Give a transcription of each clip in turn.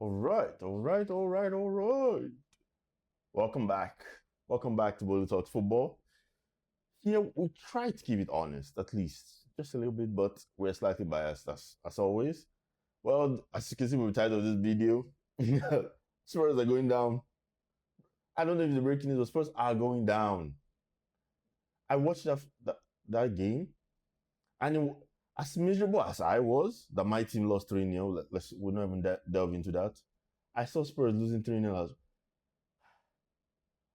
All right. Welcome back. Welcome back to Bully Talks Football. Here we try to keep it honest, at least just a little bit, but we're slightly biased as always. Well, as you can see from the title of this video, Spurs are going down. I don't know if the breaking news, but Spurs are going down. I watched that game, and as miserable as I was that my team lost 3-0, we're not even delve into that. I saw Spurs losing 3-0.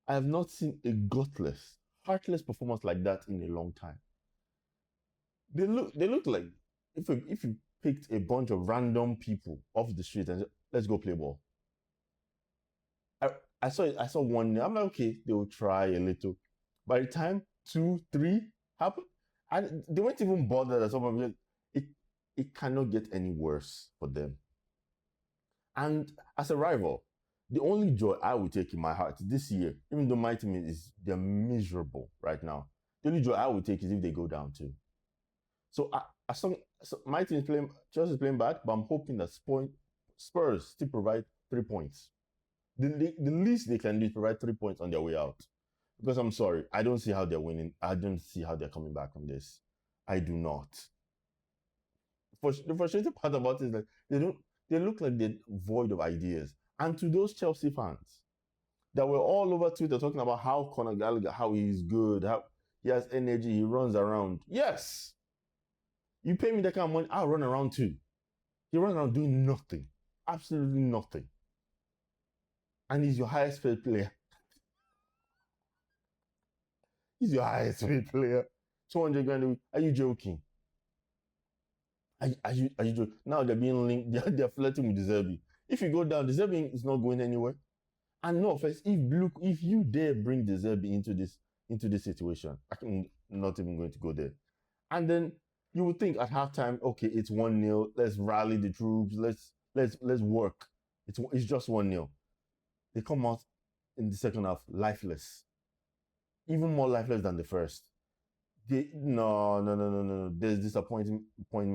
I have not seen a gutless, heartless performance like that in a long time. They look like if you picked a bunch of random people off the street and said, let's go play ball. I saw 1-0. I'm like, okay, they will try a little. By the time 2, 3 happened, and they weren't even bothered at some point. It cannot get any worse for them. And as a rival, the only joy I will take in my heart this year, even though my team they're miserable right now, the only joy I will take is if they go down too. So my team is playing, Chelsea is playing bad, but I'm hoping that Spurs still provide 3 points. The least they can do is provide 3 points on their way out. Because I'm sorry, I don't see how they're winning. I don't see how they're coming back from this. I do not. The frustrating part about it is that they look like they're void of ideas. And to those Chelsea fans that were all over Twitter talking about how Conor Gallagher, how he's good, how he has energy, he runs around. Yes. You pay me that kind of money, I'll run around too. He runs around doing nothing. Absolutely nothing. And he's your highest paid player. He's your highest paid player. 200 grand a week. Are you joking? Are you joking? Now they're being linked. They're flirting with De Zerbi. If you go down, De Zerbi is not going anywhere. And no offense, if you dare bring De Zerbi into this situation, I'm not even going to go there. And then you would think at halftime, okay, it's 1-0. Let's rally the troops. Let's work. It's just 1-0. They come out in the second half lifeless, even more lifeless than the first. No. There's disappointment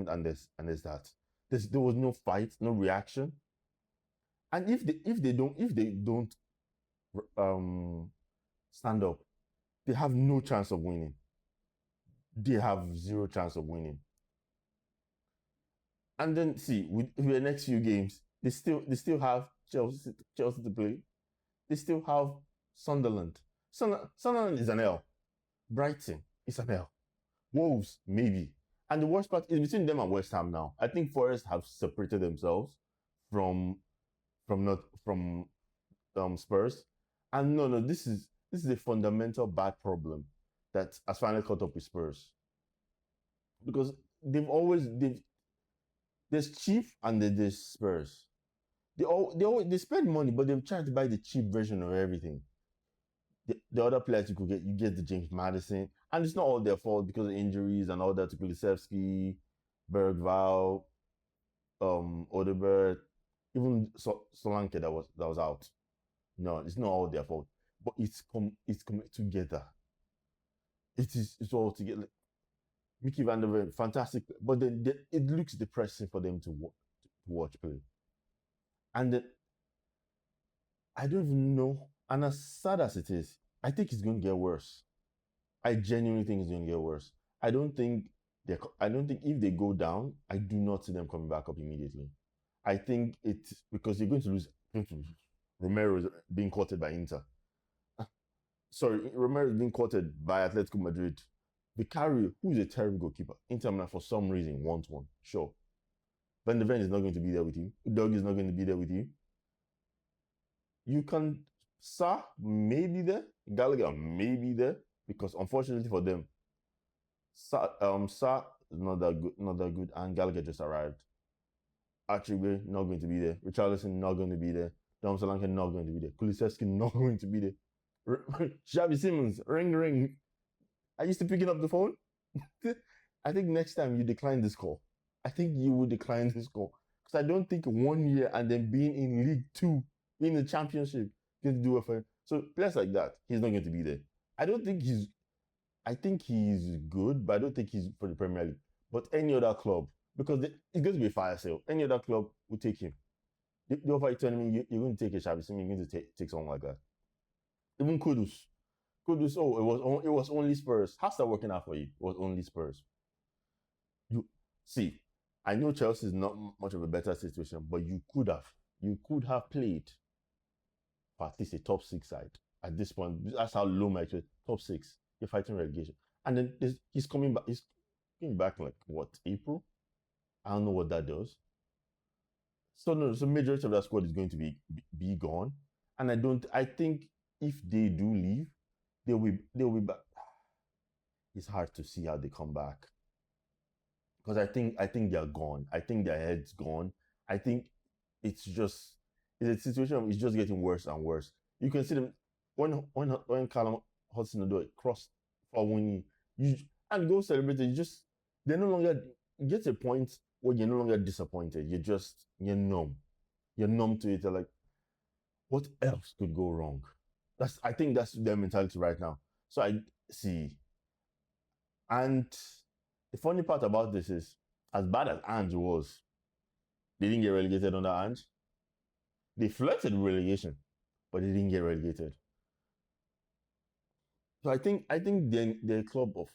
and there's that. There was no fight, no reaction. And if they don't stand up, they have no chance of winning. They have zero chance of winning. And then see, with the next few games, they still have Chelsea to play. They still have Sunderland. Sunderland is an L. Brighton is an L. Wolves, maybe. And the worst part is between them and West Ham now. I think Forest have separated themselves from Spurs. And no, this is a fundamental bad problem that has finally caught up with Spurs. Because there's cheap and there's Spurs. They spend money, but they've tried to buy the cheap version of everything. The other players you get the James Maddison, and it's not all their fault because of injuries and all that to Kulusevski, Bergvall, Odegaard, even Solanke that was out. No, it's not all their fault, but it's coming together. It's all together. Like, Mickey Van der Ven, fantastic, but then it looks depressing for them to watch play. And then, I don't even know. And as sad as it is, I think it's going to get worse. I genuinely think it's going to get worse. I don't think if they go down, I do not see them coming back up immediately. I think it's because they're going to lose. Romero is being courted by Inter. Sorry, Romero is being courted by Atletico Madrid. Vicario, who is a terrible goalkeeper, Inter Milan for some reason wants one. Sure. Van de Ven is not going to be there with you. Doug is not going to be there with you. You can Sa may be there. Gallagher may be there because unfortunately for them, Sa is not that good, and Gallagher just arrived. Archibald not going to be there. Richarlison not going to be there. Dom Solanke not going to be there. Kulusevski not going to be there. Xavi Simons, ring. Are you still picking up the phone? I think next time you decline this call. I think you will decline this call. Because I don't think 1 year and then being in League 2, being in the Championship, going to do it for him. So players like that, he's not going to be there. I think he's good, but I don't think he's for the Premier League. But any other club, because it's going to be a fire sale, any other club will take him. They offer you 20 million, you're going to take a Xavi Simons, you're going to take someone like that. Even Kudus, oh, it was only Spurs. How's that working out for you? It was only Spurs. You see, I know Chelsea is not much of a better situation, but you could have played for at least a top six side at this point. That's how low my top six. You're fighting relegation, and then he's coming back. He's coming back like what, April? I don't know what that does. So no, so majority of that squad is going to be gone, and I think if they do leave, they'll be back. It's hard to see how they come back because I think they're gone. I think their head's gone. I think it's a situation of it's just getting worse and worse. You can see them when Callum Hudson-Odoi crossed for winning, and go celebrate it. They're no longer, it gets a point where you're no longer disappointed. You're numb. You're numb to it. You're like, what else could go wrong? I think that's their mentality right now. So I see. And the funny part about this is, as bad as Ange was, they didn't get relegated under Ange. They flirted with relegation, but they didn't get relegated. So I think they're a club of,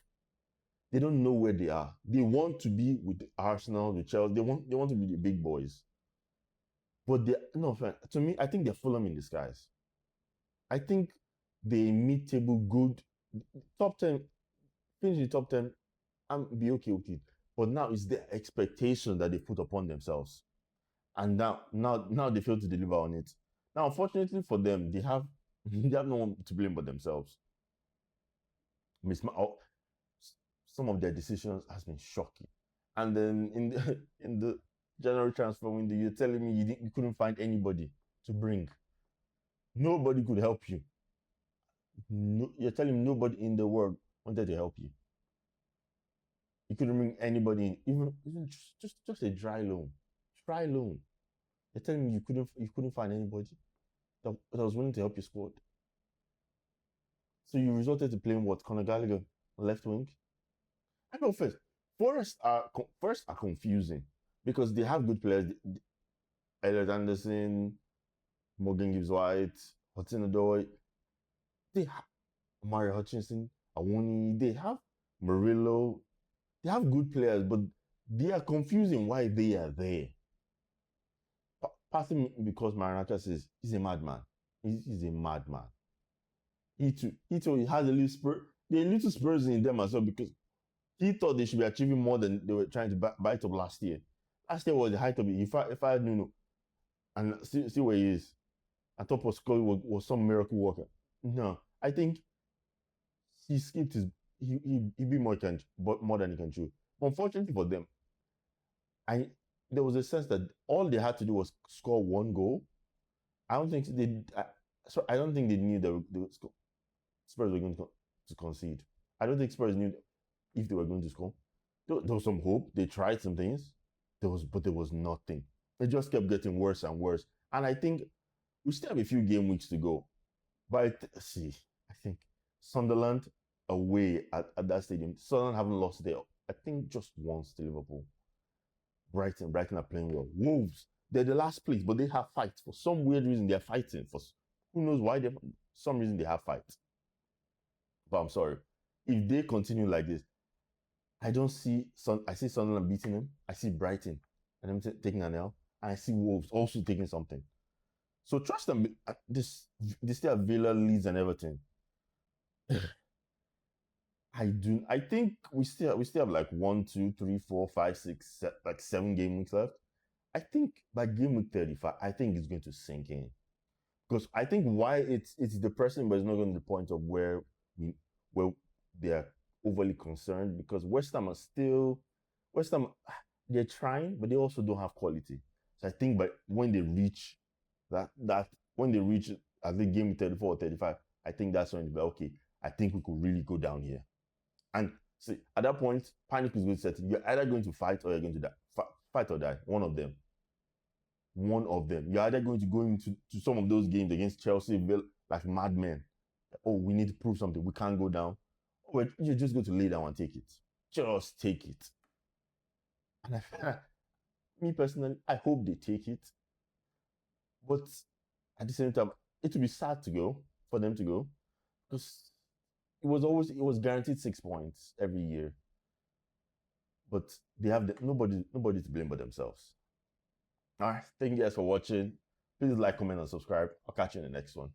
they don't know where they are. They want to be with Arsenal, with Chelsea. They want to be the big boys. But to me, I think they're Fulham in disguise. I think they mid-table good, top 10, finish the top 10, and be okay with it. But now it's the expectation that they put upon themselves. And now they fail to deliver on it. Now, unfortunately for them, they have no one to blame but themselves. Some of their decisions has been shocking. And then in the January transfer window, you're telling me you couldn't find anybody to bring. Nobody could help you. No, you're telling me nobody in the world wanted to help you. You couldn't bring anybody in, even just a dry loan. Dry loan. You're telling me you couldn't find anybody that was willing to help your squad. So you resorted to playing what? Conor Gallagher, left wing? I know Forest are confusing because they have good players. Elliot Anderson, Morgan Gibbs-White, Hudson-Odoi. They have Mario Hutchinson, Awoni. They have Murillo. They have good players, but they are confusing why they are there. Partly because Maranatha says he's a madman. He's a madman. He has a little Spurs in them as well, because he thought they should be achieving more than they were trying to bite up last year. Last year was the height of it. If I had Nuno, and see where he is, I thought Postecoglou was some miracle worker. No, I think he skipped his. He be more than he can chew. Unfortunately for them, there was a sense that all they had to do was score one goal. I don't think they knew the Spurs were going to concede. I don't think Spurs knew if they were going to score. There was some hope. They tried some things. But there was nothing. It just kept getting worse and worse. And I think we still have a few game weeks to go. But I think Sunderland away at that stadium. Sunderland haven't lost there, I think, just once to Liverpool. Brighton are playing well. Wolves, they're the last place, but they have fights. For some weird reason, they're fighting. For who knows why? Some reason they have fights. But I'm sorry. If they continue like this, I see Sunderland beating them. I see Brighton and them taking an L. And I see Wolves also taking something. So trust them. They still have Villa, Leeds, and Everton. I think we still have like 1, 2, 3, 4, 5, 6, like 7 game weeks left. I think by game week 35, I think it's going to sink in. Because I think why it's depressing, but it's not going to the point of where they're overly concerned, because West Ham, they're trying, but they also don't have quality. So I think when they reach I think game 34 or 35, I think that's when they'll be okay, I think we could really go down here. And see, at that point, panic is going to set in. You're either going to fight or you're going to die. Fight or die. One of them. You're either going to go into some of those games against Chelsea like madmen. Oh, we need to prove something. We can't go down. Or you're just going to lay down and take it. Just take it. And me personally, I hope they take it. But at the same time, it would be sad to go for them to go because it was guaranteed 6 points every year. But they have nobody to blame but themselves. All right, thank you guys for watching. Please like, comment, and subscribe. I'll catch you in the next one.